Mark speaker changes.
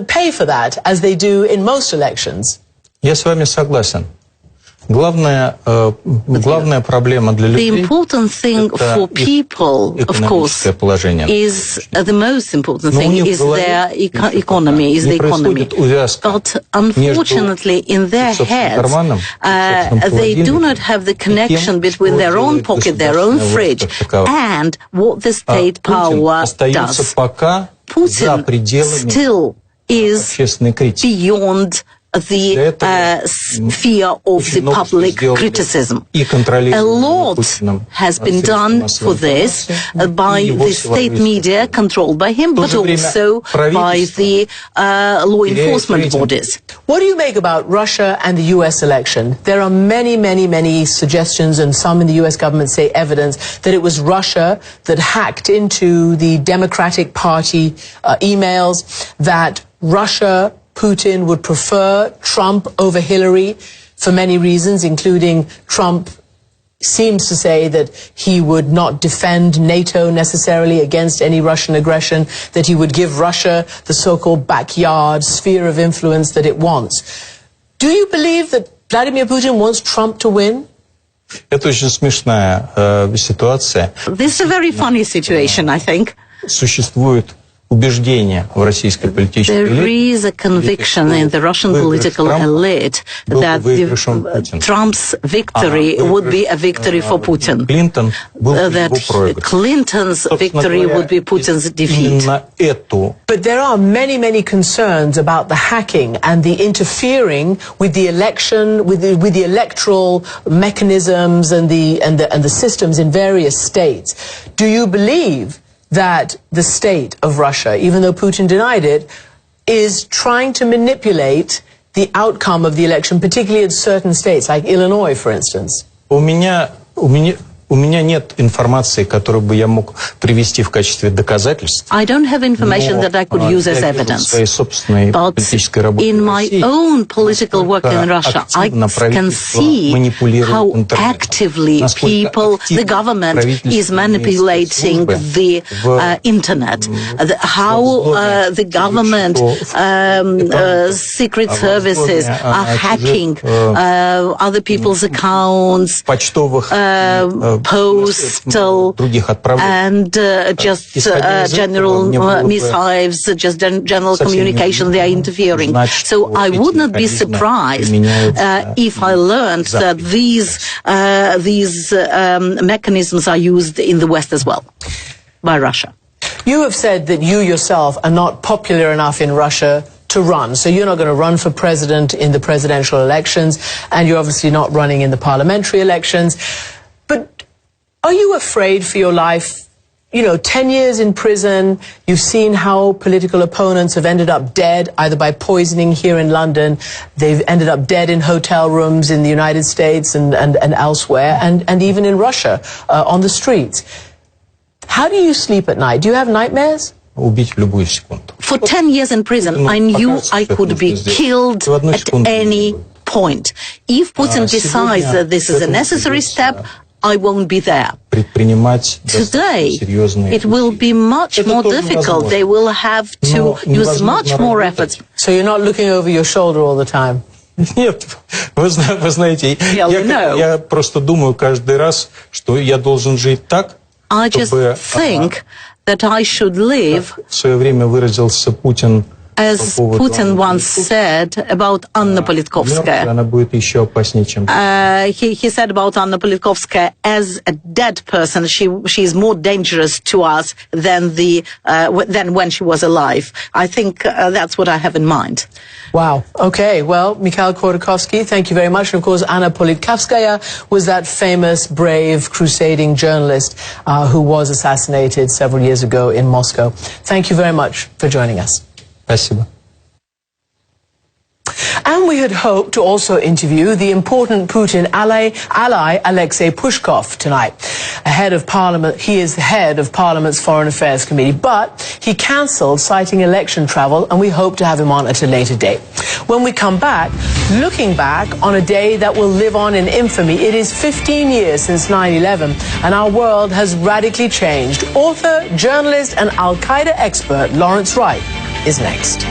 Speaker 1: pay for that as they do in most elections.
Speaker 2: Я с вами согласен. Главная проблема для людей.
Speaker 3: The important thing for people, of course, is the most important thing is their economy, is the economy. But unfortunately, in their heads, they do not have the connection between their own pocket, their own fridge, and what the state power does. Putin still is beyond the sphere of the public criticism. A lot has been done for this by the state media controlled by him, but also by the law enforcement bodies.
Speaker 1: What do you make about Russia and the U.S. election? There are many suggestions, and some in the U.S. government say evidence that it was Russia that hacked into the Democratic Party emails, that Putin would prefer Trump over Hillary for many reasons, including Trump seems to say that he would not defend NATO necessarily against any Russian aggression, that he would give Russia the so-called backyard sphere of influence that it wants. Do you believe that Vladimir Putin wants Trump to win?
Speaker 2: Это очень смешная ситуация.
Speaker 3: This is a very funny situation, I think.
Speaker 2: Существует убеждение в российской политической элите.
Speaker 3: There is a conviction in the Russian political elite that Trump's victory would be a victory for Putin. That Clinton's victory would be Putin's defeat.
Speaker 1: But there are many concerns about the hacking and the interfering with the election, with the electoral mechanisms and the systems in various states. Do you believe that the state of Russia, even though Putin denied it, is trying to manipulate the outcome of the election, particularly in certain states, like Illinois, for instance? У меня нет информации, которую бы я мог привести в качестве доказательств.
Speaker 3: I don't have information that I could use as evidence. But in my own political work in Russia, I can see how actively the government is manipulating the internet, how the government secret services are hacking other people's accounts, postal and just general missives, just general communication, they are interfering. So I would not be surprised if I learned that these mechanisms are used in the West as well, by Russia.
Speaker 1: You have said that you yourself are not popular enough in Russia to run. So you're not going to run for president in the presidential elections, and you're obviously not running in the parliamentary elections. But are you afraid for your life? You know, 10 years in prison, you've seen how political opponents have ended up dead, either by poisoning here in London, they've ended up dead in hotel rooms in the United States and elsewhere, and even in Russia, on the streets. How do you sleep at night? Do you have nightmares?
Speaker 3: For 10 years in prison, I knew I could be killed at any point. If Putin decides that this is a necessary step, I won't be there. Today, it will be much more difficult. They will have to use much more efforts.
Speaker 1: So you're not looking over your shoulder all the time?
Speaker 2: Нет, вы знаете, я просто думаю каждый раз, что я должен жить так,
Speaker 3: I just think that I should live,
Speaker 2: в свое время выразился Путин,
Speaker 3: as Putin once said about Anna Politkovskaya. He said about Anna Politkovskaya, as a dead person, she is more dangerous to us than when she was alive. I think that's what I have in mind.
Speaker 1: Wow. Okay. Well, Mikhail Khodorkovsky, thank you very much. And of course, Anna Politkovskaya was that famous, brave, crusading journalist who was assassinated several years ago in Moscow. Thank you very much for joining us.
Speaker 2: Спасибо.
Speaker 1: And we had hoped to also interview the important Putin ally Alexei Pushkov tonight. Head of Parliament, he is the head of Parliament's Foreign Affairs Committee, but he cancelled, citing election travel, and we hope to have him on at a later date. When we come back, looking back on a day that will live on in infamy, it is 15 years since 9/11, and our world has radically changed. Author, journalist, and Al-Qaeda expert Lawrence Wright is next.